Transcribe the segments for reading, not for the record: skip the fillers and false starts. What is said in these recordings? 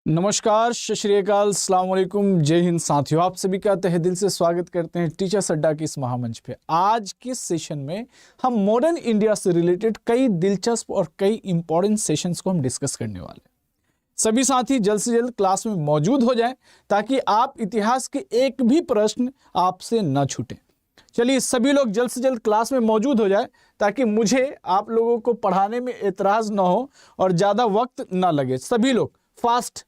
नमस्कार, सत श्री अकाल, अस्सलाम वालेकुम, जय हिंद साथियों। आप सभी का तहे दिल से स्वागत करते हैं टीचर्स अड्डा के इस महामंच पे। आज के सेशन में हम मॉडर्न इंडिया से रिलेटेड कई दिलचस्प और कई इंपॉर्टेंट सेशंस को हम डिस्कस करने वाले हैं। सभी साथी जल्द से जल्द क्लास में मौजूद हो जाएं ताकि आप इतिहास के एक भी प्रश्न आपसे न छूटें। चलिए सभी लोग जल्द से जल्द क्लास में मौजूद हो जाए ताकि मुझे आप लोगों को पढ़ाने में एतराज़ ना हो और ज़्यादा वक्त ना लगे। सभी लोग फास्ट,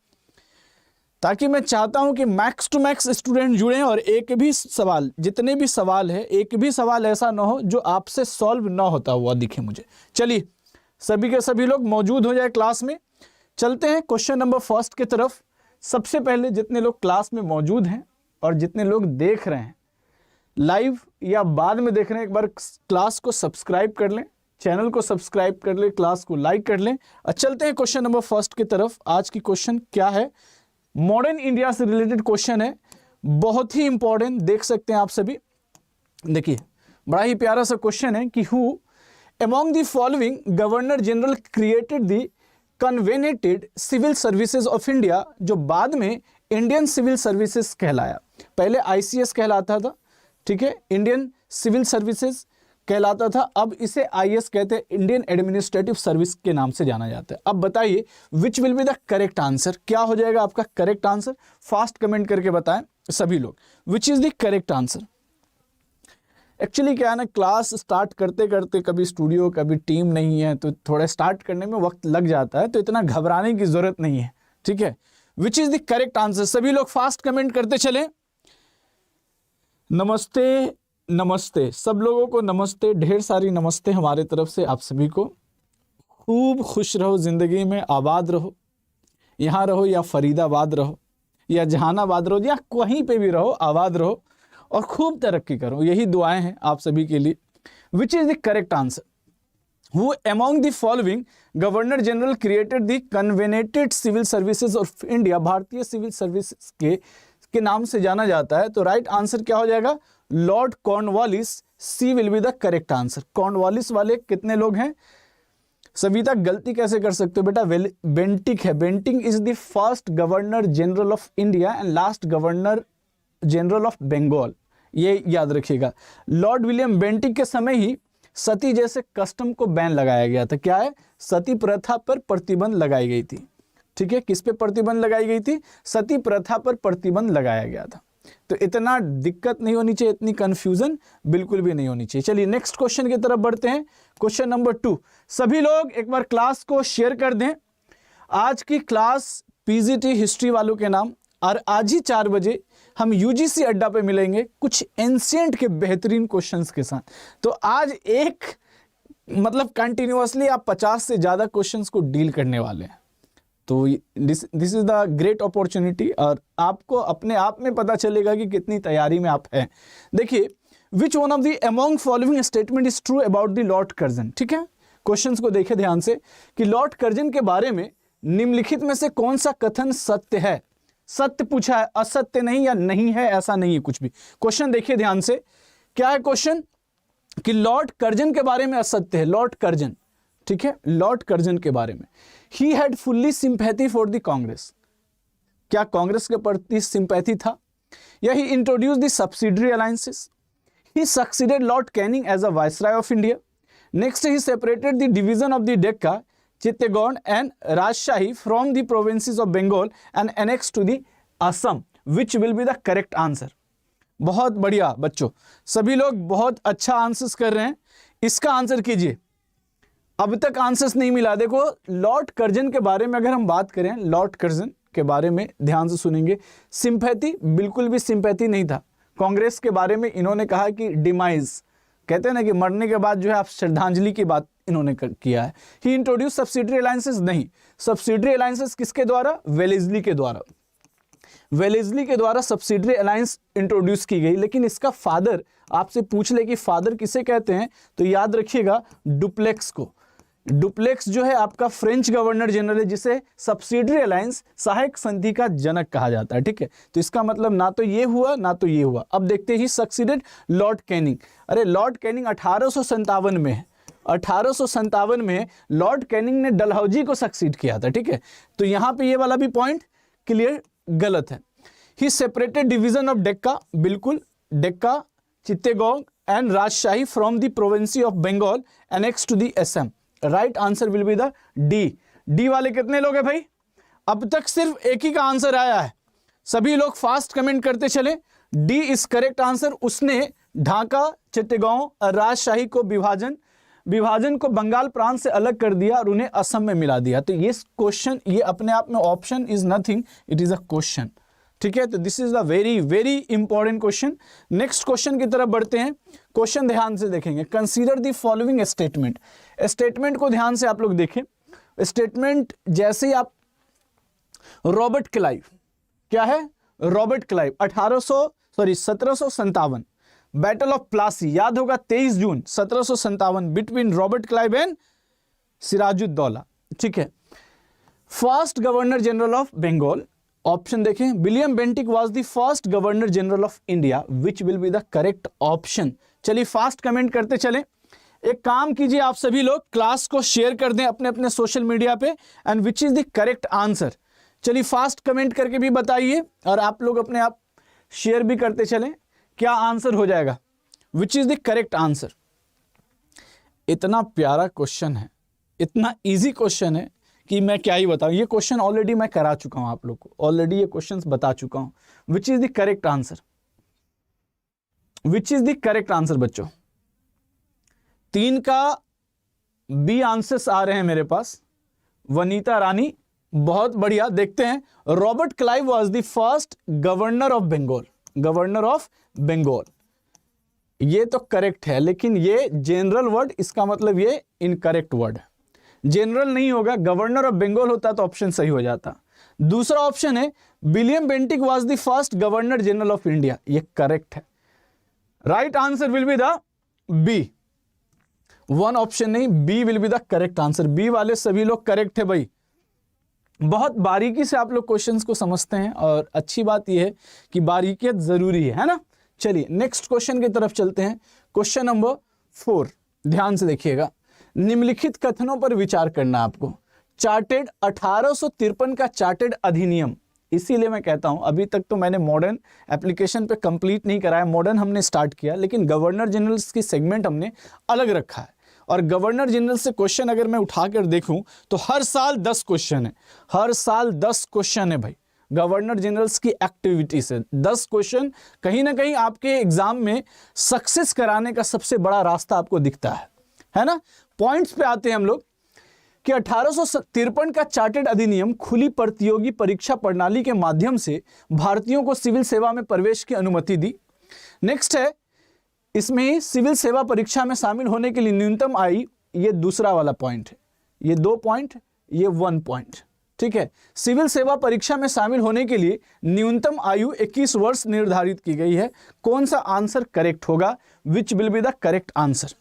ताकि मैं चाहता हूं कि मैक्स टू मैक्स स्टूडेंट जुड़ें और एक भी सवाल, जितने भी सवाल है, एक भी सवाल ऐसा ना हो जो आपसे सॉल्व ना होता हुआ दिखे मुझे। चलिए सभी के सभी लोग मौजूद हो जाए क्लास में। चलते हैं क्वेश्चन नंबर फर्स्ट की तरफ। सबसे पहले जितने लोग क्लास में मौजूद हैं और जितने लोग देख रहे हैं लाइव या बाद में देख रहे हैं, एक बार क्लास को सब्सक्राइब कर लें, चैनल को सब्सक्राइब कर लें, क्लास को लाइक कर लें। और चलते हैं क्वेश्चन नंबर फर्स्ट की तरफ। आज की क्वेश्चन क्या है? मॉडर्न इंडिया से रिलेटेड क्वेश्चन है, बहुत ही इंपॉर्टेंट। देख सकते हैं आप सभी, देखिए बड़ा ही प्यारा सा क्वेश्चन है कि who among the following governor general created the covenanted civil services of India, जो बाद में इंडियन सिविल सर्विसेज कहलाया। पहले आईसीएस कहलाता था, ठीक है, इंडियन सिविल सर्विसेज कहलाता था, अब इसे आईएस कहते हैं, इंडियन एडमिनिस्ट्रेटिव सर्विस के नाम से जाना जाता है। अब बताइए विच will be the correct answer, क्या हो जाएगा आपका करेक्ट आंसर? फास्ट कमेंट करके बताएं सभी लोग, विच is the correct answer. Actually क्या है ना, क्लास स्टार्ट करते करते कभी स्टूडियो कभी टीम नहीं है तो थोड़ा स्टार्ट करने में वक्त लग जाता है, तो इतना घबराने की जरूरत नहीं है, ठीक है। विच इज द करेक्ट आंसर, सभी लोग फास्ट कमेंट करते चले। नमस्ते नमस्ते, सब लोगों को नमस्ते, ढेर सारी नमस्ते हमारे तरफ से आप सभी को। खूब खुश रहो, ज़िंदगी में आबाद रहो, यहाँ रहो या फरीदाबाद रहो या जहानाबाद रहो या कहीं पे भी रहो, आबाद रहो और खूब तरक्की करो, यही दुआएं हैं आप सभी के लिए। Which is the correct answer? Who among the following governor general created the covenanted civil services of India, भारतीय सिविल सर्विसेज के नाम से जाना जाता है। तो राइट आंसर क्या हो जाएगा? Lord Cornwallis. C will be the correct answer. Cornwallis वाले कितने लोग हैं? सभी तक गलती कैसे कर सकते हो बेटा? बेंटिक है। Bentinck is the first governor general of India and last governor general of Bengal, ये याद रखिएगा। लॉर्ड विलियम बेंटिक के समय ही सती जैसे कस्टम को बैन लगाया गया था। क्या है? सती प्रथा पर प्रतिबंध लगाई गई थी, ठीक है। किस पे प्रतिबंध लगाई गई थी? सती प्रथा पर प्रतिबंध लगाया गया था। तो इतना दिक्कत नहीं होनी चाहिए, इतनी कंफ्यूजन बिल्कुल भी नहीं होनी चाहिए। चलिए नेक्स्ट क्वेश्चन की तरफ बढ़ते हैं। क्वेश्चन नंबर 2, सभी लोग एक बार क्लास को शेयर कर दें। आज की क्लास पीजीटी हिस्ट्री वालों के नाम, और आज ही 4 बजे हम यूजीसी अड्डा पे मिलेंगे कुछ एंशिएंट के बेहतरीन क्वेश्चंस के साथ। तो आज एक कंटिन्यूअसली आप 50 से ज़्यादा क्वेश्चंस को डील करने वाले हैं। तो this is the great opportunity, और आपको अपने आप में पता चलेगा कि कितनी तैयारी में आप हैं। देखिए, विच one of the among following statement is true about the Lord Curzon, ठीक है। क्वेश्चंस को देखें ध्यान से कि लॉर्ड कर्जन के बारे में निम्नलिखित में से कौन सा कथन सत्य है? सत्य पूछा है, असत्य नहीं या नहीं है ऐसा नहीं है कुछ भी। क्वेश्चन देखिए ध्यान से, क्या है क्वेश्चन? कि लॉर्ड कर्जन के बारे में असत्य है। लॉर्ड कर्जन, ठीक है, लॉर्ड कर्जन के बारे में, he had fully sympathy for the Congress, क्या कांग्रेस के प्रति सिंपैथी था? या he introduce the subsidiary alliances, he succeeded lord Canning as a viceroy of India. Next, he separated the division of the Dacca, चित्तौड़ and Rajshahi from the provinces of Bengal and annex to the Assam. Which will be the correct answer? बहुत बढ़िया बच्चों, सभी लोग बहुत अच्छा answers कर रहे हैं। इसका आंसर कीजिए। अब तक आंसर्स नहीं मिला। देखो, लॉर्ड कर्जन के बारे में अगर हम बात करें, लॉर्ड कर्जन के बारे में ध्यान से सुनेंगे। सिंपैथी, बिल्कुल भी सिंपैथी नहीं था। कांग्रेस के बारे में इन्होंने कहा कि डिमाइज, कहते हैं ना कि मरने के बाद जो है आप श्रद्धांजलि की बात इन्होंने किया है। ही इंट्रोड्यूस सब्सिडरी अलायंसेस, नहीं। सब्सिडरी अलायंसेस किसके द्वारा? वेलेस्ली के द्वारा। वेलेस्ली के द्वारा सब्सिडरी अलायंस इंट्रोड्यूस की गई। लेकिन इसका फादर आपसे पूछ ले कि फादर किसे कहते हैं, तो याद रखिएगा डुप्लेक्स को। डुप्लेक्स जो है आपका फ्रेंच गवर्नर जनरल है, जिसे सब्सिडरी अलायंस, सहायक संधि का जनक कहा जाता है, ठीक है। तो इसका मतलब ना तो ये हुआ ना तो ये हुआ। अब देखते ही सक्सीडेड लॉर्ड कैनिंग। अरे लॉर्ड कैनिंग 1857 में है, 1857 में लॉर्ड कैनिंग ने डलहौजी को सक्सीड किया था, ठीक है। तो यहाँ पे ये वाला भी पॉइंट क्लियर, गलत है। He separated division of Dacca, बिल्कुल, Dacca, Chittagong and Rajshahi from the province of Bengal annex to the Assam. Right answer will be the D. D वाले कितने लोग हैं भाई? अब तक सिर्फ एक ही का आंसर आया है, सभी लोग फास्ट कमेंट करते चले। D is correct answer. उसने ढाका, चित्तेगोंग और राजशाही को विभाजन को बंगाल प्रांत से अलग कर दिया और उन्हें असम में मिला दिया। तो ये क्वेश्चन, ये अपने आप में option is nothing, it is a question. ठीक है, तो this is the very very important question. Next question की तरफ बढ़ते हैं। क्वेश्चन ध्यान से देखेंगे। Consider the following statement. Statement को ध्यान से आप लोग देखें। स्टेटमेंट जैसे ही आप रॉबर्ट क्लाइव, क्या है? Robert Clive 1757, battle of Plassey, याद होगा 23 June 1757 between Robert Clive and Sirajuddaulah. ठीक है। First governor general of Bengal, option देखें, William Bentinck was the first governor general of India, which will be the correct option. चलिए fast comment करते चले। एक काम कीजिए, आप सभी लोग क्लास को शेयर कर दें अपने अपने सोशल मीडिया पे, and which is the correct answer. चलिए फास्ट कमेंट करके भी बताइए, और आप लोग अपने आप शेयर भी करते चलें, क्या आंसर हो जाएगा, विच इज द करेक्ट आंसर। इतना प्यारा क्वेश्चन है, इतना इजी क्वेश्चन है कि मैं क्या ही बताऊं। ये क्वेश्चन ऑलरेडी मैं करा चुका हूं आप लोग को, ऑलरेडी ये क्वेश्चंस बता चुका हूं। विच is the correct answer, which is the correct answer बच्चों। 3 का बी आंसर्स आ रहे हैं मेरे पास। वनीता रानी, बहुत बढ़िया। देखते हैं। Robert Clive was the first governor of Bengal, governor of Bengal, ये तो करेक्ट है, लेकिन ये जनरल वर्ड, इसका मतलब ये इनकरेक्ट वर्ड है। जनरल नहीं होगा, गवर्नर ऑफ बंगाल होता तो ऑप्शन सही हो जाता। दूसरा ऑप्शन है William Bentinck was the first governor general of India, ये करेक्ट है। Right answer will be the B. 1 option नहीं, B will be the correct answer. B वाले सभी लोग करेक्ट है भाई। बहुत बारीकी से आप लोग क्वेश्चंस को समझते हैं, और अच्छी बात यह है कि बारीकियत जरूरी है ना। चलिए नेक्स्ट क्वेश्चन की तरफ चलते हैं। क्वेश्चन नंबर 4, ध्यान से देखिएगा। निम्नलिखित कथनों पर विचार करना आपको। चार्टेड 1853 का चार्टेड अधिनियम, इसीलिए मैं कहता हूं अभी तक तो मैंने मॉडर्न एप्लीकेशन पे कंप्लीट नहीं कराया, मॉडर्न हमने स्टार्ट किया, लेकिन गवर्नर जनरल्स की सेगमेंट हमने अलग रखा है। और गवर्नर जनरल से क्वेश्चन अगर मैं उठाकर देखूं तो हर साल 10 क्वेश्चन है, हर साल 10 क्वेश्चन है भाई। गवर्नर जनरल्स की एक्टिविटी से 10 क्वेश्चन कहीं ना कहीं आपके एग्जाम में सक्सेस कराने का सबसे बड़ा रास्ता आपको दिखता है ना। पॉइंट्स पे आते हैं हम लोग कि 1853 का चार्टेड अधिनियम खुली प्रतियोगी परीक्षा प्रणाली के माध्यम से भारतीयों को सिविल सेवा में प्रवेश की अनुमति दी। नेक्स्ट है, इसमें सिविल सेवा परीक्षा में शामिल होने के लिए न्यूनतम आयु, ये दूसरा वाला पॉइंट है, ये 2 पॉइंट, ये 1 पॉइंट। ठीक है, सिविल सेवा परीक्षा में शामिल होने के लिए न्यूनतम आयु 21 वर्ष निर्धारित की गई है। कौन सा आंसर करेक्ट होगा, विच will be the correct answer.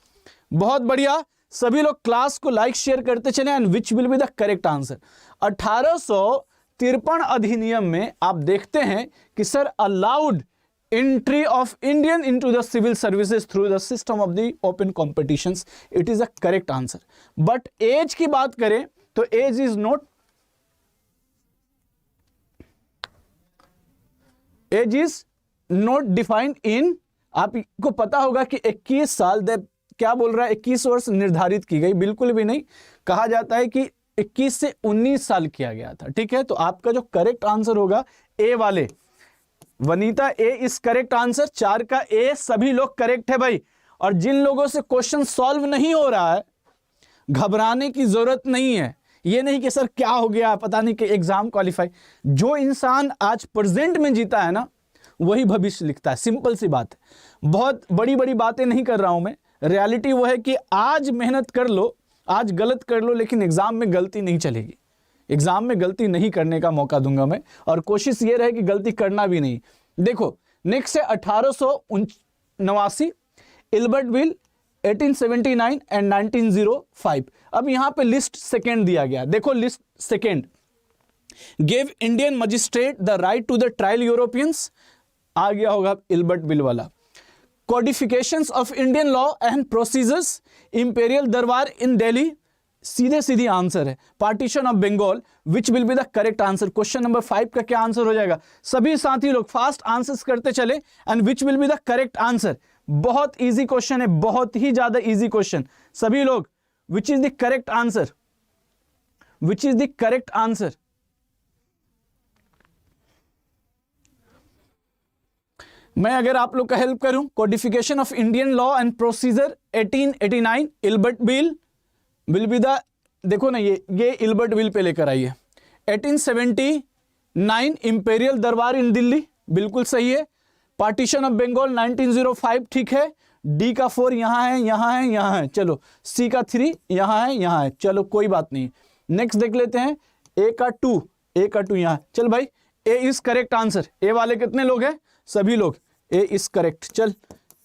बहुत बढ़िया, सभी लोग क्लास को लाइक शेयर करते चले, and which will be the correct answer. 1853 अधिनियम में आप देखते हैं कि sir allowed entry of Indian into the civil services through the system of the open competitions, it is a correct answer. But age की बात करें तो age is not, age is not defined in, आपको पता होगा कि 21 साल, क्या बोल रहा है, 21 वर्ष निर्धारित की गई, बिल्कुल भी नहीं। कहा जाता है कि 21 से 19 साल किया गया था। ठीक है, तो आपका जो करेक्ट आंसर होगा ए वाले, वनीता, ए इज करेक्ट आंसर। 4 का ए, सभी लोग करेक्ट है भाई। और जिन लोगों से क्वेश्चन सॉल्व नहीं हो रहा है, घबराने की जरूरत नहीं है। ये नहीं कि सर क्या हो गया, पता नहीं कि एग्जाम क्वालिफाई। जो इंसान आज प्रेजेंट में जीता है ना, वही भविष्य लिखता है। सिंपल सी बात है, बहुत बड़ी बड़ी बातें नहीं कर रहा हूं मैं। रियलिटी वो है कि आज मेहनत कर लो, आज गलत कर लो, लेकिन एग्जाम में गलती नहीं चलेगी। एग्जाम में गलती नहीं करने का मौका दूंगा मैं, और कोशिश ये रहे कि गलती करना भी नहीं। देखो नेक्स्ट है 1889, इल्बर्ट बिल 1879 एंड 1905। अब यहां पे लिस्ट सेकेंड दिया गया, देखो list second, gave Indian magistrate the right to the trial Europeans, आ गया होगा इल्बर्ट बिल वाला। Codifications of Indian law and procedures, Imperial दरबार in Delhi, सीधे सीधी आंसर है, partition of Bengal, which will be the correct answer. Question number 5 का क्या आंसर हो जाएगा? सभी साथी लोग फास्ट आंसर्स करते चले, and which will be the correct answer. बहुत इजी क्वेश्चन है, बहुत ही ज्यादा इजी क्वेश्चन। सभी लोग विच is the correct answer, which is the correct answer. मैं अगर आप लोग का हेल्प करूं, codification of Indian law and procedure 1889, Ilbert bill will be the, देखो ना ये इल्बर्ट बिल पे लेकर आई है। 1879 इंपेरियल दरबार इन दिल्ली, बिल्कुल सही है। पार्टीशन ऑफ बंगाल 1905, ठीक है। डी का 4 यहां है, यहां है, यहां है, चलो। सी का 3 यहां है, यहां है, चलो कोई बात नहीं। नेक्स्ट देख लेते हैं, ए का 2, ए का 2 यहां। चल भाई, ए इज करेक्ट आंसर। ए वाले कितने लोग हैं? सभी लोग। ए इज करेक्ट, चल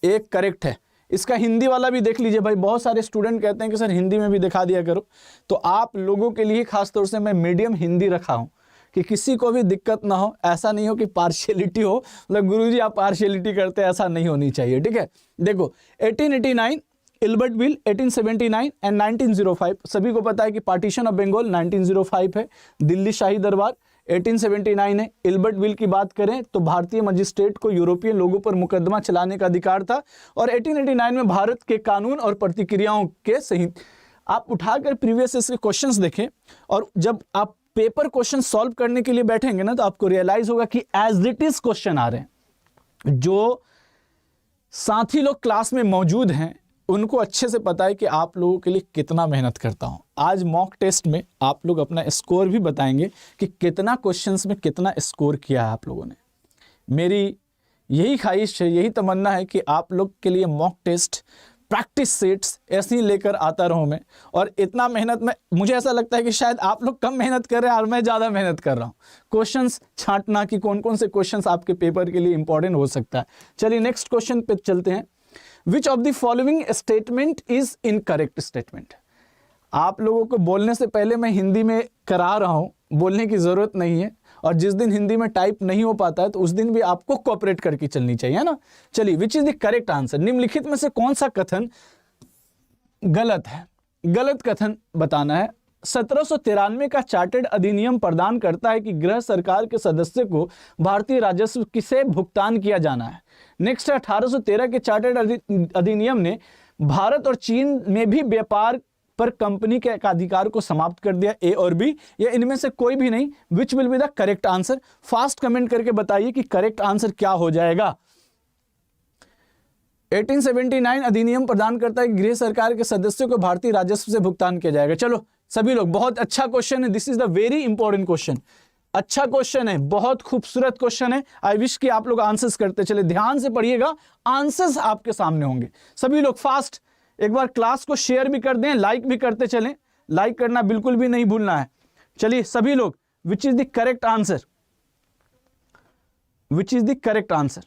ए करेक्ट है। इसका हिंदी वाला भी देख लीजिए भाई, बहुत सारे स्टूडेंट कहते हैं कि सर हिंदी में भी दिखा दिया करो, तो आप लोगों के लिए खास तौर से मैं मीडियम हिंदी रखा हूं कि किसी को भी दिक्कत ना हो, ऐसा नहीं हो कि पार्शियलिटी हो, मतलब गुरुजी आप पार्शियलिटी करते हैं, ऐसा नहीं होनी चाहिए, ठीक है। देखो 1889 इल्बर्ट बिल, 1879 एंड 1905, सभी को पता है कि पार्टीशन ऑफ बंगाल 1905 है, दिल्ली शाही दरबार 1879 है। इल्बर्ट बिल की बात करें तो भारतीय मजिस्ट्रेट को यूरोपियन लोगों पर मुकदमा चलाने का अधिकार था, और 1889 में भारत के कानून और प्रतिक्रियाओं के सहित आप उठाकर प्रीवियस ईयर के क्वेश्चंस देखें, और जब आप पेपर क्वेश्चन सॉल्व करने के लिए बैठेंगे ना, तो आपको रियलाइज होगा कि एज इट इज क्वेश्चन आ रहे हैं। जो साथी लोग क्लास में मौजूद हैं उनको अच्छे से पता है कि आप लोगों के लिए कितना मेहनत करता हूं। आज मॉक टेस्ट में आप लोग अपना स्कोर भी बताएंगे कि कितना क्वेश्चंस में कितना स्कोर किया है आप लोगों ने। मेरी यही ख्वाहिश है, यही तमन्ना है कि आप लोग के लिए मॉक टेस्ट प्रैक्टिस सेट्स ऐसे ही लेकर आता रहूं मैं, और इतना मेहनत में मुझे ऐसा लगता है कि शायद आप लोग कम मेहनत कर रहे हैं और मैं ज़्यादा मेहनत कर रहा हूं क्वेश्चंस छांटना कि कौन कौन से क्वेश्चंस आपके पेपर के लिए इंपॉर्टेंट हो सकता है। चलिए नेक्स्ट क्वेश्चन पे चलते हैं। Which of the following statement is incorrect statement? आप लोगों को बोलने से पहले मैं हिंदी में करा रहा हूं, बोलने की जरूरत नहीं है, और जिस दिन हिंदी में टाइप नहीं हो पाता है तो उस दिन भी आपको कोऑपरेट करके चलनी चाहिए, है ना। चलिए, which is the correct answer. निम्नलिखित में से कौन सा कथन गलत है? गलत कथन बताना है। 1793 का चार्टर्ड अधिनियम प्रदान करता है कि गृह सरकार के सदस्य को भारतीय राजस्व से भुगतान किया जाना है। नेक्स्ट है 1813 के चार्टर्ड अधिनियम ने भारत और चीन में भी व्यापार पर कंपनी के अधिकार को समाप्त कर दिया। ए और बी, या इनमें से कोई भी नहीं। विच will be the correct answer? Fast comment करके बताइए कि करेक्ट आंसर क्या हो जाएगा। 1879 अधिनियम प्रदान करता है कि गृह सरकार के सदस्यों को भारतीय राजस्व से भुगतान किया जाएगा। चलो सभी लोग, बहुत अच्छा क्वेश्चन है, this is the very important question. अच्छा क्वेश्चन है, बहुत खूबसूरत क्वेश्चन है। आई विश कि आप लोग आंसर्स करते चले, ध्यान से पढ़िएगा, आंसर्स आपके सामने होंगे। सभी लोग फास्ट एक बार क्लास को शेयर भी कर दें, लाइक भी करते चलें, लाइक करना बिल्कुल भी नहीं भूलना है। चलिए सभी लोग, विच is the correct answer? Which is the correct answer?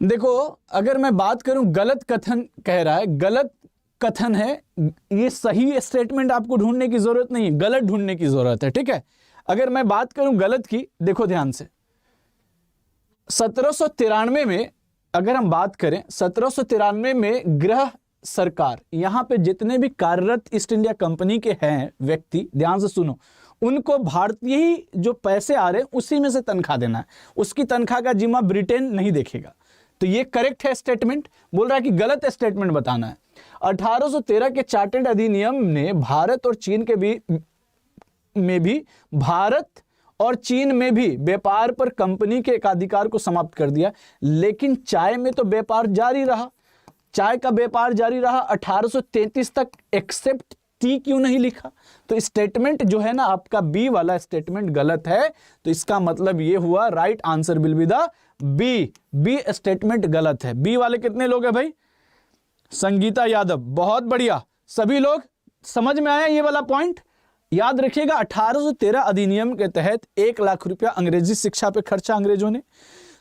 देखो, अगर मैं बात करूं, गलत कथन कह रहा है, गलत कथन है, ये सही स्टेटमेंट आपको ढूंढने की जरूरत नहीं है, गलत ढूंढने की जरूरत है, ठीक है। अगर मैं बात करूं गलत की, देखो ध्यान से, 1793 में अगर हम बात करें, 1793 में गृह सरकार, यहां पे जितने भी कार्यरत ईस्ट इंडिया कंपनी के हैं व्यक्ति, ध्यान से सुनो, उनको भारतीय ही जो पैसे आ रहे हैं उसी में से तनख्वाह देना है, उसकी तनख्वाह का जिम्मा ब्रिटेन नहीं देखेगा। तो ये करेक्ट है स्टेटमेंट? बोल रहा है कि गलत स्टेटमेंट बताना है। 1813 के चार्टर्ड अधिनियम ने भारत और चीन के भारत और चीन में भी व्यापार पर कंपनी के एकाधिकार को समाप्त कर दिया, लेकिन चाय में तो व्यापार जारी रहा, चाय का व्यापार जारी रहा 1833 तक, एक्सेप्ट टी क्यों नहीं लिखा? तो स्टेटमेंट जो है ना आपका बी वाला स्टेटमेंट गलत है। तो इसका मतलब ये हुआ right answer will be the B. B statement गलत है। बी वाले कितने लोग हैं भाई? संगीता यादव, बहुत बढ़िया। सभी लोग समझ में आया ये वाला पॉइंट? याद रखिएगा, 1813 अधिनियम के तहत 1 लाख रुपया अंग्रेजी शिक्षा पे खर्चा अंग्रेजों ने।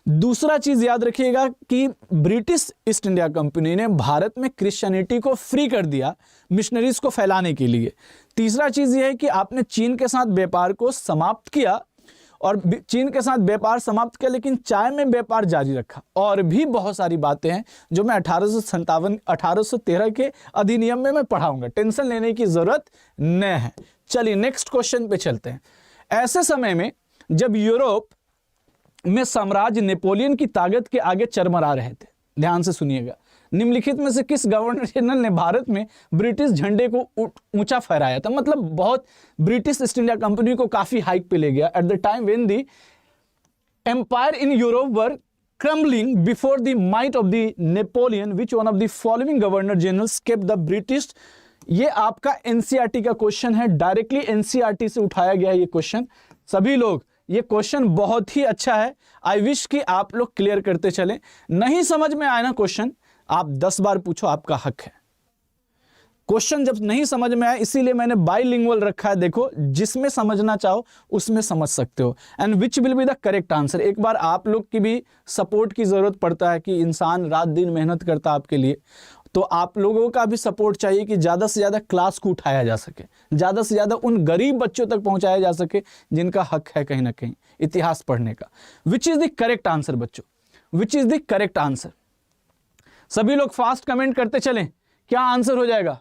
दूसरा चीज याद रखिएगा कि ब्रिटिश ईस्ट इंडिया कंपनी ने भारत में क्रिश्चियनिटी को फ्री कर दिया मिशनरीज को फैलाने के लिए। तीसरा चीज यह है कि आपने चीन के साथ व्यापार को समाप्त किया, और चीन के साथ व्यापार समाप्त किया, लेकिन चाय में व्यापार जारी रखा। और भी बहुत सारी बातें हैं जो मैं 1813 के अधिनियम में मैं पढ़ाऊंगा, टेंशन लेने की जरूरत नहीं है। चलिए नेक्स्ट क्वेश्चन पे चलते हैं। ऐसे समय में जब यूरोप में साम्राज्य नेपोलियन की ताकत के आगे चरमरा रहे थे, ध्यान से सुनिएगा, निम्नलिखित में से किस गवर्नर जनरल ने भारत में ब्रिटिश झंडे को ऊंचा फहराया था? मतलब बहुत ब्रिटिश ईस्ट इंडिया कंपनी को काफी हाइक पे ले गया। At the time when the empire in Europe were crumbling before the might of the Napoleon, which one of the following governor generals kept the British. ये आपका NCERT का question है, directly NCERT से उठाया गया है ये क्वेश्चन। सभी लोग ये क्वेश्चन बहुत ही अच्छा है, आई विश कि आप लोग क्लियर करते चलें। नहीं समझ में आए ना क्वेश्चन, आप 10 बार पूछो, आपका हक है। क्वेश्चन जब नहीं समझ में आए, इसीलिए मैंने बाइलिंगुअल रखा है, देखो जिसमें समझना चाहो उसमें समझ सकते हो। And which will be the correct answer. एक बार आप लोग की भी सपोर्ट की जरूरत पड़ता है कि इंसान रात दिन मेहनत करता है आपके लिए, तो आप लोगों का भी सपोर्ट चाहिए कि ज़्यादा से ज़्यादा क्लास को उठाया जा सके, ज़्यादा से ज़्यादा उन गरीब बच्चों तक पहुंचाया जा सके जिनका हक है कहीं ना कहीं इतिहास पढ़ने का। Which is the correct answer बच्चों, which is the correct answer. सभी लोग फास्ट कमेंट करते चलें, क्या आंसर हो जाएगा?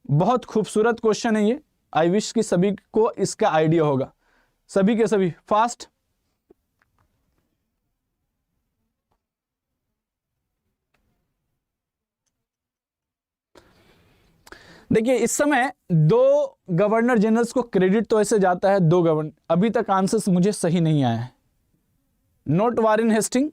बहुत खूबसूरत क्वेश्चन है ये, आई विश कि सभी को इसका आइडिया होगा। सभी के सभी फास्ट। देखिए इस समय 2 गवर्नर जनरल्स को क्रेडिट तो ऐसे जाता है, 2 गवर्नर, अभी तक आंसर्स मुझे सही नहीं आया है। Not Warren Hasting,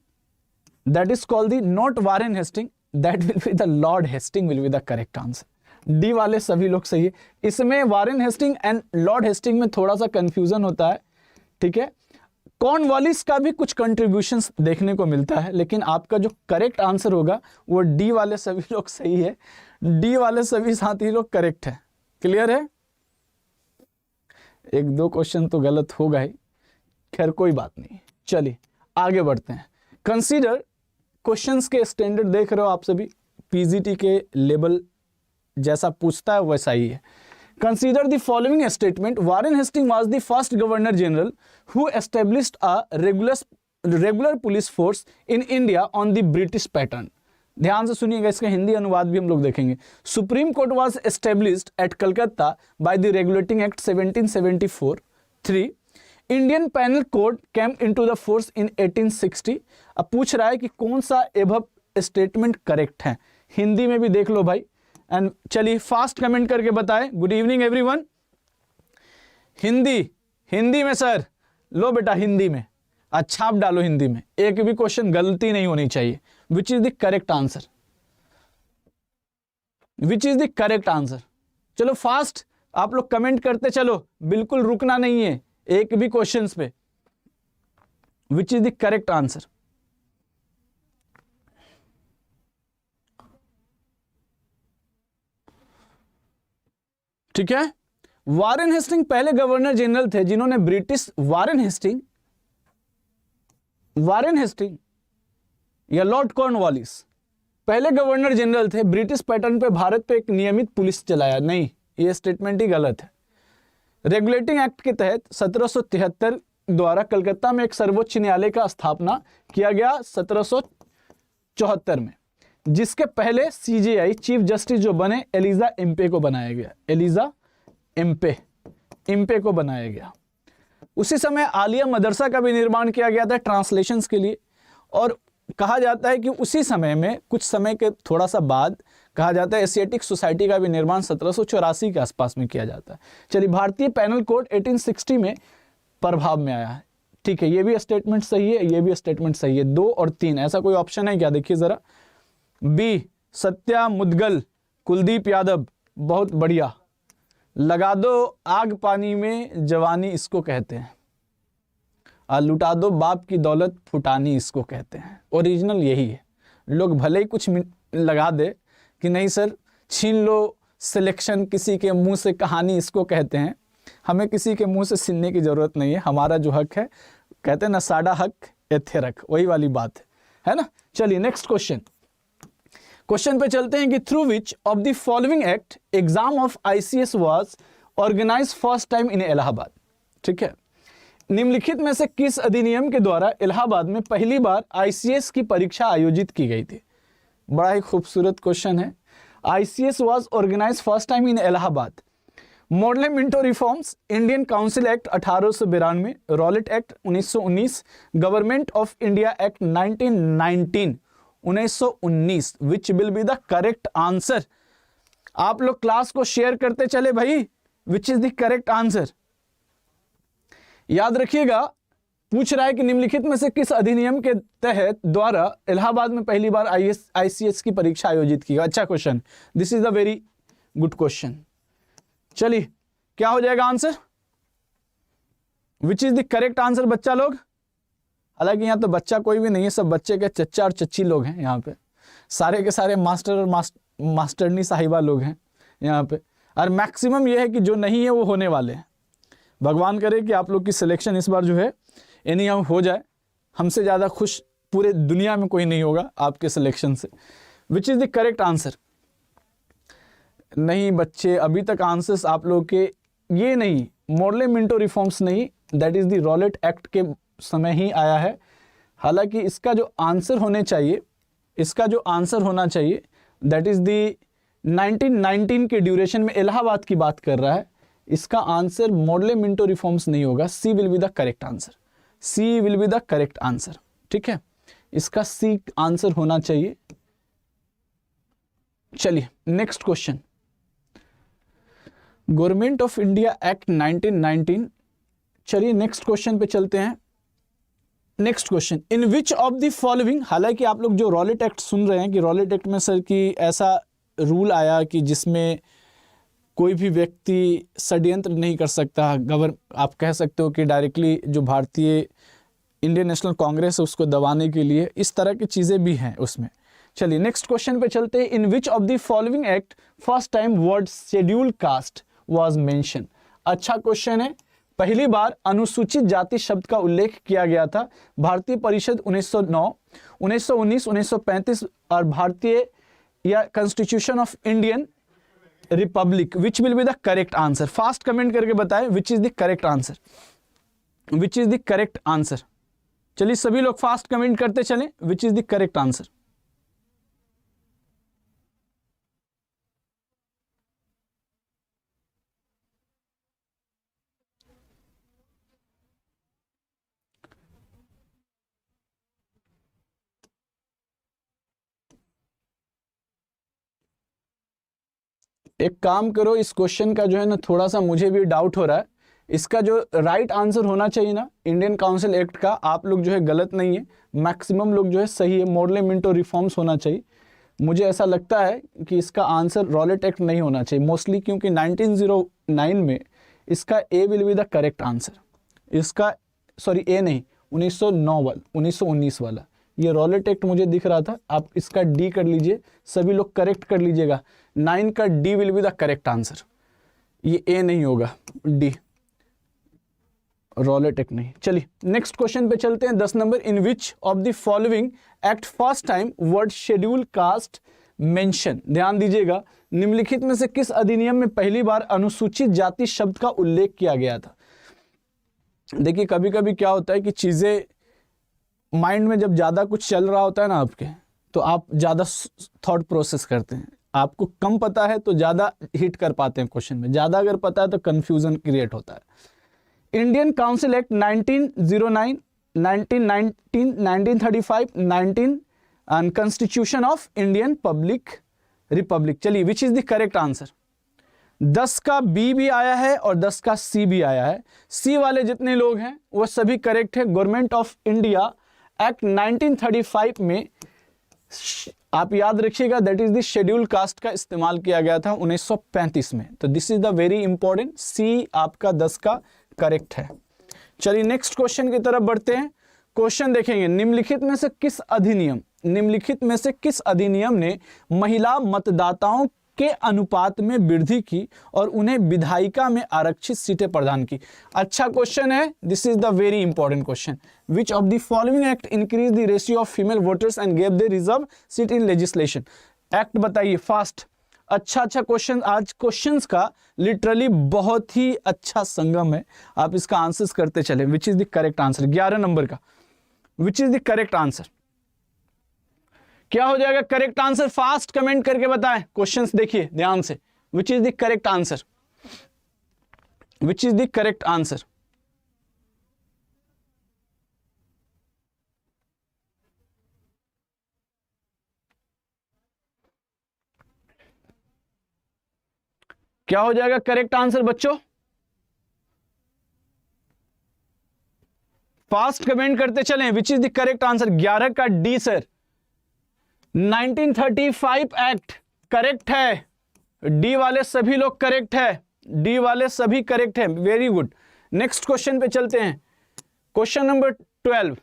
that is called the not Warren Hasting, that will be the lord Hasting will be the correct answer. D वाले सभी लोग सही है। इसमें Warren Hasting and lord Hasting में थोड़ा सा कंफ्यूजन होता है, ठीक है। कॉर्नवालिस का भी कुछ कंट्रीब्यूशंस देखने को मिलता है, लेकिन आपका जो करेक्ट आंसर होगा वो डी वाले सभी लोग सही है, डी वाले सभी साथी लोग करेक्ट है। क्लियर है? 1-2 क्वेश्चन तो गलत होगा ही, खैर कोई बात नहीं, चलिए आगे बढ़ते हैं। कंसीडर, क्वेश्चंस के स्टैंडर्ड देख रहे हो आप सभी, पीजीटी के लेवल जैसा पूछता है वैसा ही है। Consider the following statement. Warren Hastings was the first Governor General who established a regular police force in India on the British pattern. ध्यान से सुनिएगा, इसका हिंदी अनुवाद भी हम लोग देखेंगे। Supreme Court was established at Calcutta by the Regulating Act 1774. 3. Indian Penal Code came into the force in 1860. अब पूछ रहा है कि कौन सा एबव स्टेटमेंट करेक्ट है, हिंदी में भी देख लो भाई। एंड चलिए फास्ट कमेंट करके बताएं। Good evening everyone. हिंदी में सर, लो बेटा हिंदी में, अच्छा आप डालो हिंदी में, एक भी क्वेश्चन गलती नहीं होनी चाहिए। विच is the correct answer, which is the correct answer. चलो फास्ट आप लोग कमेंट करते चलो, बिल्कुल रुकना नहीं है एक भी क्वेश्चंस पे। विच इज द करेक्ट आंसर। ठीक है, वारेन हेस्टिंग पहले गवर्नर जनरल थे जिन्होंने ब्रिटिश, वारेन हेस्टिंग या लॉर्ड कॉर्नवालिस पहले गवर्नर जनरल थे, ब्रिटिश पैटर्न पे भारत पे एक नियमित पुलिस चलाया। नहीं, ये स्टेटमेंट ही गलत है। रेगुलेटिंग एक्ट के तहत 1773 द्वारा कलकत्ता में एक सर्वोच्च न्यायालय का स्थापना किया गया 1774 में, जिसके पहले सीजेआई चीफ जस्टिस जो बने एलिजा एम्पे को बनाया गया, एलिजा एम्पे को बनाया गया। उसी समय आलिया मदरसा का भी निर्माण किया गया था ट्रांसलेशंस के लिए, और कहा जाता है कि उसी समय में, कुछ समय के थोड़ा सा बाद, कहा जाता है एशियाटिक सोसाइटी का भी निर्माण 1784 के आसपास में किया जाता है। चलिए, भारतीय पैनल कोड 1860 में प्रभाव में आया है। ठीक है, ये भी स्टेटमेंट सही है, ये भी स्टेटमेंट सही है। 2 और 3 ऐसा कोई ऑप्शन है क्या? देखिए जरा। बी सत्या मुदगल, कुलदीप यादव, बहुत बढ़िया। लगा दो आग पानी में जवानी इसको कहते हैं, लुटा दो बाप की दौलत फुटानी इसको कहते हैं। ओरिजिनल यही है। लोग भले ही कुछ लगा दे कि नहीं सर छीन लो सिलेक्शन, किसी के मुंह से कहानी इसको कहते हैं। हमें किसी के मुंह से छीनने की जरूरत नहीं है, हमारा जो हक है, कहते हैं ना साडा हक एथे रख, वही वाली बात है ना। चलिए नेक्स्ट क्वेश्चन पे चलते हैं कि through which of the following act exam of ICS was organised first time in Allahabad. ठीक है, निम्नलिखित में से किस अधिनियम के द्वारा इलाहाबाद में पहली बार आईसीएस की परीक्षा आयोजित की गई थी? बड़ा ही खूबसूरत क्वेश्चन है। ICS was organised first time in Allahabad. Model Minto reforms, Indian council act 1892, Rowlatt act 1919, government of India act 1919 1919। Which will be the correct answer? आप लोग क्लास को शेयर करते चले भाई। Which is the correct answer? याद रखिएगा, पूछ रहा है कि निम्नलिखित में से किस अधिनियम के तहत द्वारा इलाहाबाद में पहली बार आईसीएस की परीक्षा आयोजित की गई। अच्छा question, this is the very good question. चलिए, क्या हो जाएगा answer? Which is the correct answer बच्चा लोग? हालांकि यहाँ तो बच्चा कोई भी नहीं है, सब बच्चे के चच्चा और चच्ची लोग हैं यहाँ पे। सारे के सारे मास्टर और मास्टरनी साहिबा लोग हैं यहाँ पे। और मैक्सिमम ये है कि जो नहीं है वो होने वाले हैं। भगवान करे कि आप लोग की सिलेक्शन इस बार जो है एनी हाउ हो जाए। हमसे ज़्यादा खुश पूरे दुनिया में कोई नहीं होगा आपके सिलेक्शन से। विच इज़ द करेक्ट आंसर? नहीं बच्चे, अभी तक आंसर्स आप लोग के ये नहीं, मॉडल मिंटो रिफॉर्म्स नहीं, that is the Rowlatt act के समय ही आया है। हालांकि इसका जो आंसर होने चाहिए, इसका जो आंसर होना चाहिए दैट इज़ द 1919 के ड्यूरेशन में इलाहाबाद की बात कर रहा है। इसका आंसर मॉडल मिंटो रिफॉर्म्स नहीं होगा। C will be the correct answer. C will be the correct answer. ठीक है, इसका सी आंसर होना चाहिए। चलिए next question, government of India act 1919। चलिए नेक्स्ट क्वेश्चन पे चलते हैं। Next question, in which of the following, हालांकि आप लोग जो रॉलेट एक्ट सुन रहे हैं कि रॉलेट एक्ट में सर की ऐसा रूल आया कि जिसमें कोई भी व्यक्ति षड्यंत्र नहीं कर सकता। आप कह सकते हो कि डायरेक्टली जो भारतीय इंडियन नेशनल कांग्रेस है उसको दबाने के लिए, इस तरह की चीज़ें भी हैं उसमें। चलिए नेक्स्ट क्वेश्चन पे चलते हैं। In which of the following act first time word schedule caste was mention. अच्छा क्वेश्चन है। पहली बार अनुसूचित जाति शब्द का उल्लेख किया गया था। भारतीय परिषद 1909, 1919, 1935 और भारतीय या constitution of Indian Republic. Which will be the correct answer? Fast comment करके बताएं विच is the correct answer. Which is the correct answer? चलिए सभी लोग फास्ट कमेंट करते चलें, विच इज द करेक्ट आंसर। एक काम करो, इस क्वेश्चन का जो है ना थोड़ा सा मुझे भी डाउट हो रहा है। इसका जो राइट आंसर होना चाहिए ना इंडियन काउंसिल एक्ट का, आप लोग जो है गलत नहीं है, मैक्सिमम लोग जो है सही है। मॉडल मिंटो रिफॉर्म्स होना चाहिए। मुझे ऐसा लगता है कि इसका आंसर रॉलेट एक्ट नहीं होना चाहिए मोस्टली, क्योंकि 1909 में इसका A will be the correct answer. इसका सॉरी ए नहीं, 1909 वाला, 1919 वाला ये रॉलेट एक्ट मुझे दिख रहा था। आप इसका डी कर लीजिए, सभी लोग करेक्ट कर लीजिएगा। 9 का D will be the correct answer. ये ए नहीं होगा, डी, रॉलेट एक्ट नहीं। चलिए नेक्स्ट क्वेश्चन पे चलते हैं। 10 number, in which of the following act first time word schedule cast mention. ध्यान दीजिएगा, निम्नलिखित में से किस अधिनियम में पहली बार अनुसूचित जाति शब्द का उल्लेख किया गया था? देखिए कभी कभी क्या होता है कि चीजें माइंड में जब ज्यादा कुछ चल रहा होता है ना आपके, तो आप ज्यादा थॉट प्रोसेस करते हैं। आपको कम पता है तो ज्यादा हिट कर पाते हैं क्वेश्चन में, ज्यादा अगर पता है तो कंफ्यूजन क्रिएट होता है। Indian council act 1909, 1919, 1935, 19 and constitution of Indian public republic. चलिए which is the correct answer? 10 का बी भी आया है और 10 का सी भी आया है। सी वाले जितने लोग हैं वो सभी करेक्ट है। गवर्नमेंट ऑफ इंडिया एक्ट 1935 में आप याद रखिएगा that is the schedule caste का इस्तेमाल किया गया था 1935 में। तो this is the very important, C आपका 10 का करेक्ट है। चलिए नेक्स्ट क्वेश्चन की तरफ बढ़ते हैं। क्वेश्चन देखेंगे, निम्नलिखित में से किस अधिनियम ने महिला मतदाताओं के अनुपात में वृद्धि की और उन्हें विधायिका में आरक्षित सीटें प्रदान की? अच्छा क्वेश्चन है, this is the very important question. Which of the following act increase the ratio of female voters and gave the reserve seat in legislation? Act बताइए फास्ट। अच्छा क्वेश्चन, आज क्वेश्चंस का लिटरली बहुत ही अच्छा संगम है, आप इसका आंसर्स करते चले। Which is the correct answer, 11 number का which is the correct answer, क्या हो जाएगा करेक्ट आंसर? फास्ट कमेंट करके बताएं। क्वेश्चंस देखिए ध्यान से, विच is the correct answer, which is the correct answer. क्या हो जाएगा करेक्ट आंसर बच्चों? फास्ट कमेंट करते चलें। विच इज द करेक्ट आंसर? 11 का डी सर, 1935 एक्ट करेक्ट है। डी वाले सभी लोग करेक्ट है, डी वाले सभी करेक्ट है, वेरी गुड। नेक्स्ट क्वेश्चन पे चलते हैं। क्वेश्चन नंबर 12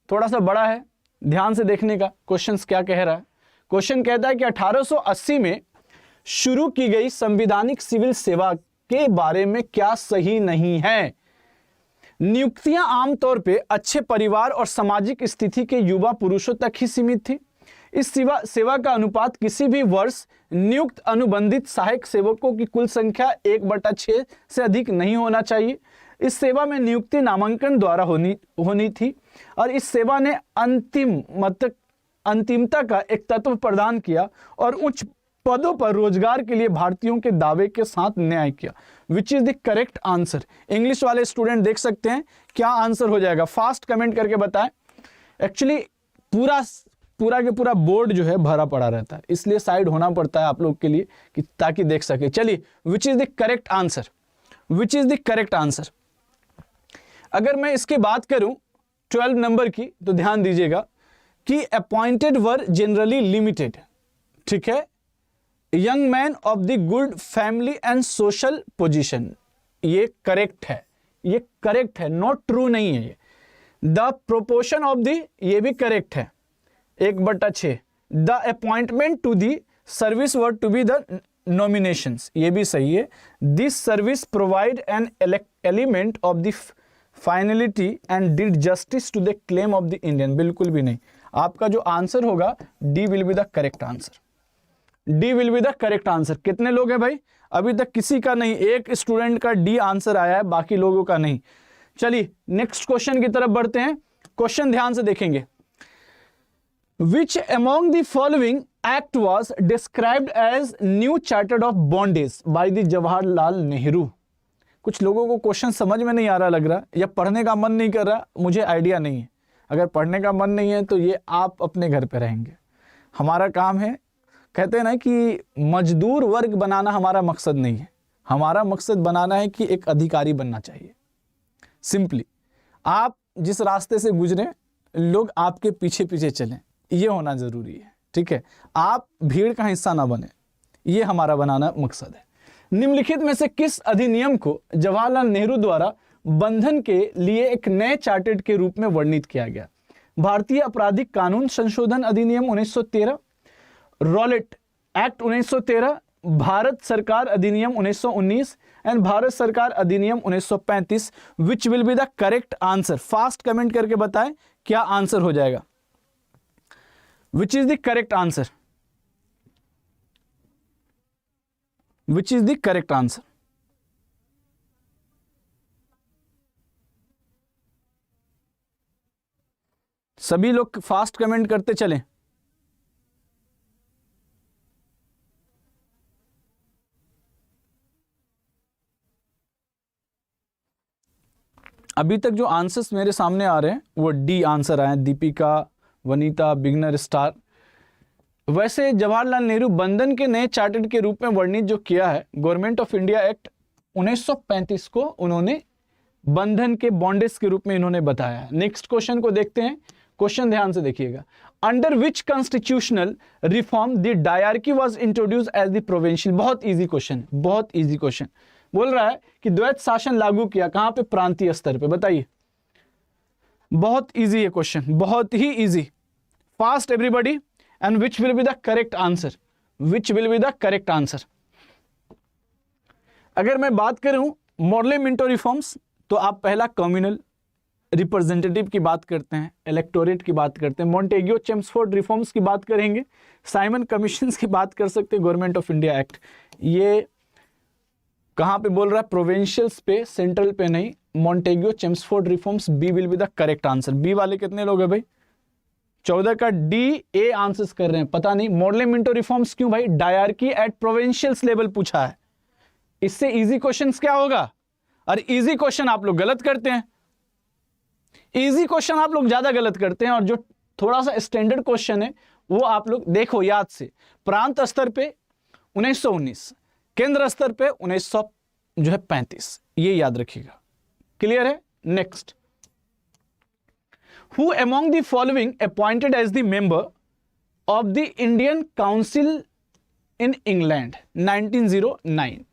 थोड़ा सा बड़ा है, ध्यान से देखने का। क्वेश्चन क्या कह रहा है? क्वेश्चन कहता है कि 1880 में शुरू की गई संविधानिक सिविल सेवा के बारे में क्या सही नहीं है? नियुक्तियां आमतौर पे अच्छे परिवार और सामाजिक स्थिति के युवा पुरुषों तक ही सीमित थी। इस सेवा का अनुपात किसी भी वर्ष नियुक्त अनुबंधित सहायक सेवकों की कुल संख्या 1/6 से अधिक नहीं होना चाहिए। इस सेवा में नियुक्ति नामांकन द्वारा होनी थी और इस सेवा ने अंतिमता का एक तत्व प्रदान किया और उच्च पदों पर रोजगार के लिए भारतीयों के दावे के साथ न्याय किया। विच is the correct answer? English वाले स्टूडेंट देख सकते हैं क्या आंसर हो जाएगा, फास्ट कमेंट करके बताएं। एक्चुअली पूरा के पूरा बोर्ड जो है भरा पड़ा रहता है, इसलिए साइड होना पड़ता है आप लोग के लिए कि ताकि देख सके। चलिए, which is the correct answer, which is the correct answer? अगर मैं इसकी बात करूं 12 नंबर की, तो ध्यान दीजिएगा कि अपॉइंटेड वर जनरली लिमिटेड, ठीक है, young man of the good family and social position, ये करेक्ट है, ये करेक्ट है, नॉट ट्रू नहीं है ये। द प्रोपोर्शन ऑफ द, ये भी करेक्ट है, 1/6। The appointment to the service were to be the nominations, ये भी सही है। This service provide an element of the finality and did justice to the claim of the Indian, बिल्कुल भी नहीं। आपका जो आंसर होगा D will be the correct answer, D will be the correct answer. कितने लोग हैं भाई? अभी तक किसी का नहीं, एक स्टूडेंट का डी आंसर आया है, बाकी लोगों का नहीं। चलिए नेक्स्ट क्वेश्चन की तरफ बढ़ते हैं। क्वेश्चन ध्यान से देखेंगे। Which among the following act was described as new charter of bondage by the Jawaharlal Nehru? कुछ लोगों को क्वेश्चन समझ में नहीं आ रहा लग रहा, या पढ़ने का मन नहीं कर रहा, मुझे आइडिया नहीं है। अगर पढ़ने का मन नहीं है तो ये आप अपने घर पे रहेंगे, हमारा काम है, कहते हैं ना कि मजदूर वर्ग बनाना हमारा मकसद नहीं है, हमारा मकसद बनाना है कि एक अधिकारी बनना चाहिए। सिंपली आप जिस रास्ते से गुजरे, लोग आपके पीछे पीछे चलें, ये होना जरूरी है, ठीक है। आप भीड़ का हिस्सा ना बने, ये हमारा बनाना मकसद है। निम्नलिखित में से किस अधिनियम को जवाहरलाल नेहरू द्वारा बंधन के लिए एक नए चार्टर्ड के रूप में वर्णित किया गया? भारतीय आपराधिक कानून संशोधन अधिनियम 1913, रॉलेट एक्ट 1913, भारत सरकार अधिनियम 1919 एंड भारत सरकार अधिनियम 1935। विच will be the correct answer? Fast comment करके बताएं क्या आंसर हो जाएगा। विच is the correct answer? Which is the correct answer? सभी लोग फास्ट कमेंट करते चलें। अभी तक जो आंसर्स मेरे सामने आ रहे हैं वो डी आंसर आए हैं, दीपिका, वनीता, बिगनर स्टार। वैसे जवाहरलाल नेहरू बंधन के नए चार्टर्ड के रूप में वर्णित जो किया है, गवर्नमेंट ऑफ इंडिया एक्ट 1935 को उन्होंने बंधन के बॉन्डेज के रूप में इन्होंने बताया है। नेक्स्ट क्वेश्चन को देखते हैं। क्वेश्चन ध्यान से देखिएगा। Under which constitutional reform the diarchy was introduce as the provincial? बहुत इजी क्वेश्चन, बहुत इजी क्वेश्चन। बोल रहा है कि द्वैत शासन लागू किया कहां पे? प्रांतीय स्तर पे। बताइए, बहुत इजी है क्वेश्चन, बहुत ही easy. Fast everybody, and which will be the correct answer? Which will be the correct answer? अगर मैं बात करूं मॉडले मिंटो रिफॉर्म्स, तो आप पहला कम्युनल रिप्रेजेंटेटिव की बात करते हैं, इलेक्टोरेट की बात करते हैं, मॉन्टेग्यू चेम्सफोर्ड रिफॉर्म्स की बात करेंगे, साइमन कमीशंस की बात कर सकते हैं, गवर्नमेंट ऑफ इंडिया एक्ट। ये कहाँ पे बोल रहा है? प्रोविंशियल्स पे, सेंट्रल पे नहीं। Montagu Chelmsford reforms, B will be the correct answer. B वाले कितने लोग हैं भाई? 14 का डी ए आंसर्स कर रहे हैं, पता नहीं। मॉडल मिंटो रिफॉर्म्स क्यों भाई? डायरकी एट प्रोविंशियल्स लेवल पूछा है, इससे इजी क्वेश्चंस क्या होगा? और इजी क्वेश्चन आप लोग गलत करते हैं, इजी क्वेश्चन आप लोग ज्यादा गलत करते हैं, और जो थोड़ा सा स्टैंडर्ड क्वेश्चन है वो आप लोग देखो याद से। प्रांत स्तर पे 1919, केंद्र स्तर पे 1935, ये याद रखिएगा। क्लियर है? Next, who among the following appointed as the member of the Indian council in England 1909?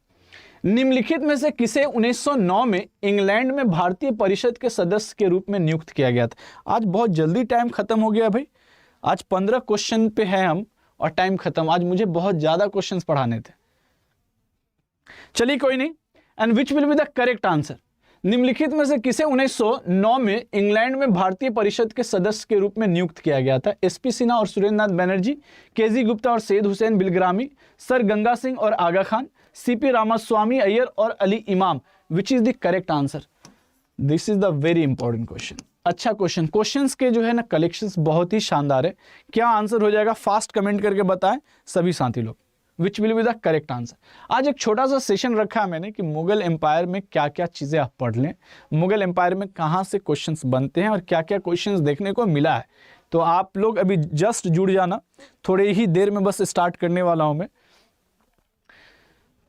निम्नलिखित में से किसे 1909 में इंग्लैंड में भारतीय परिषद के सदस्य के रूप में नियुक्त किया गया था? आज बहुत जल्दी टाइम खत्म हो गया भाई, आज 15 क्वेश्चन पे हैं हम और टाइम खत्म। आज मुझे बहुत ज्यादा क्वेश्चंस पढ़ाने थे। चलिए कोई नहीं। And which will be the correct answer? निम्नलिखित में से किसे 1909 में इंग्लैंड में भारतीय परिषद के सदस्य के रूप में नियुक्त किया गया था? एसपी सिन्हा और सुरेंद्र नाथ बनर्जी, केजी गुप्ता और सैयद हुसैन बिलग्रामी, सर गंगा सिंह और आगा खान, सीपी रामास्वामी अय्यर और अली इमाम। विच is the correct answer? This is the very important question. अच्छा क्वेश्चन, क्वेश्चंस के जो है ना कलेक्शंस बहुत ही शानदार है। क्या आंसर हो जाएगा? फास्ट कमेंट करके बताएं सभी साथी लोग। विच will be the correct answer? आज एक छोटा सा सेशन रखा है मैंने कि मुगल एम्पायर में क्या क्या चीजें आप पढ़ लें, मुगल एम्पायर में कहाँ से क्वेश्चंस बनते हैं और क्या क्या क्वेश्चंस देखने को मिला है। तो आप लोग अभी जस्ट जुड़ जाना, थोड़े ही देर में बस स्टार्ट करने वाला हूं मैं।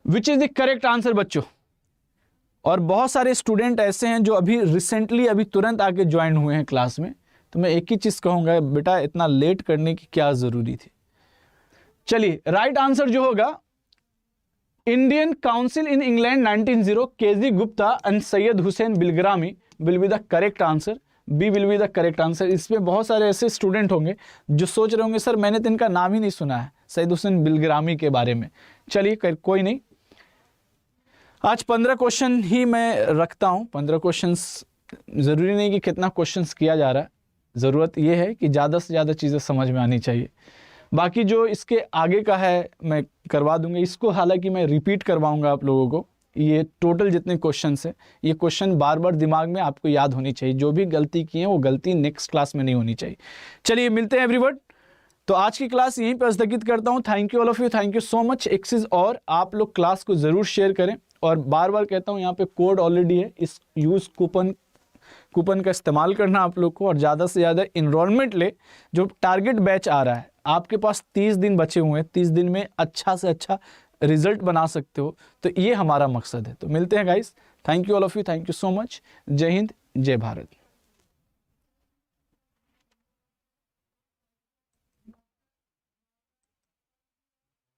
विच इज द करेक्ट आंसर बच्चों? और बहुत सारे स्टूडेंट ऐसे हैं जो अभी रिसेंटली अभी तुरंत आके ज्वाइन हुए हैं क्लास में, तो मैं एक ही चीज कहूंगा, बेटा इतना लेट करने की क्या जरूरी थी। चलिए राइट आंसर जो होगा, Indian council in England 1910, KG Gupta and Syed Hussain Bilgrami will be the correct answer. B will be the correct answer. इसमें बहुत सारे ऐसे स्टूडेंट होंगे जो सोच रहे होंगे सर मैंने तो इनका नाम ही नहीं सुना है, सैयद हुसैन बिलग्रामी के बारे में। चलिए कोई नहीं, आज 15 क्वेश्चन ही मैं रखता हूं। 15 क्वेश्चंस, जरूरी नहीं कि कितना क्वेश्चंस किया जा रहा है, जरूरत यह है कि ज़्यादा से ज़्यादा चीज़ें समझ में आनी चाहिए। बाकी जो इसके आगे का है मैं करवा दूंगा, इसको हालांकि मैं रिपीट करवाऊंगा आप लोगों को। ये टोटल जितने क्वेश्चंस है, ये क्वेश्चन बार बार दिमाग में आपको याद होनी चाहिए। जो भी गलती की है वो गलती नेक्स्ट क्लास में नहीं होनी चाहिए। चलिए मिलते हैं एवरीवन। तो आज की क्लास यहीं पर स्थगित करता हूँ। Thank you all of you, thank you so much. एक चीज़ और, आप लोग क्लास को ज़रूर शेयर करें, और बार बार कहता हूँ यहाँ पे कोड ऑलरेडी है, इस यूज़ कूपन का इस्तेमाल करना आप लोग को, और ज़्यादा से ज़्यादा इनरोलमेंट ले। जो टारगेट बैच आ रहा है, आपके पास 30 दिन बचे हुए हैं, 30 दिन में अच्छा से अच्छा रिजल्ट बना सकते हो, तो ये हमारा मकसद है। तो मिलते हैं guys, thank you all of you, thank you so much. जय हिंद, जय भारत।